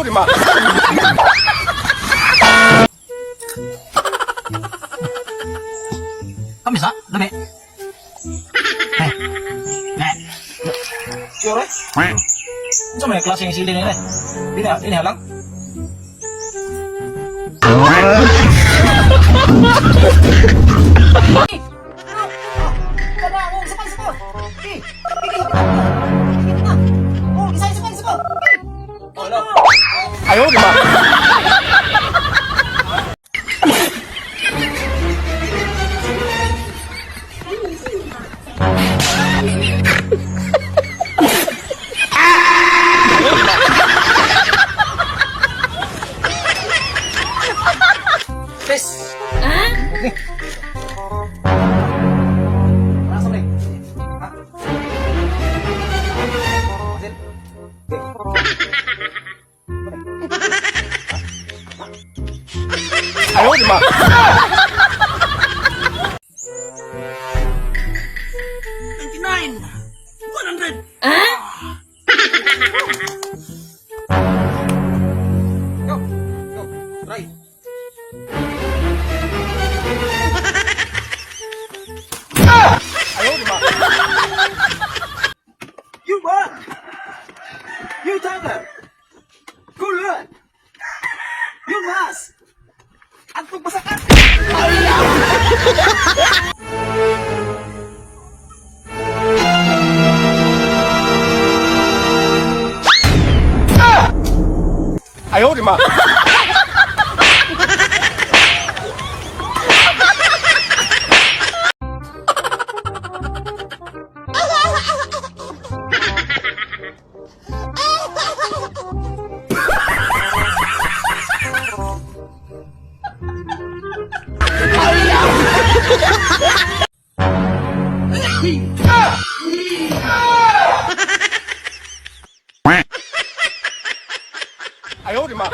的妈！Kamis ha? Dami. Eh. Ne. Sure? Ano may klaseng sili nila? Ini lang. Ayaw, di ba? Tes. Ini. Langsung nih. Hah? Masin. Ayo, di ba? 99. 100. Go. Go. Try. Ayaw, di ba? You won! You tiger! Kulun! You lost! Ang pagpasakan! Ayaw, di ba? Ayaw, di ba?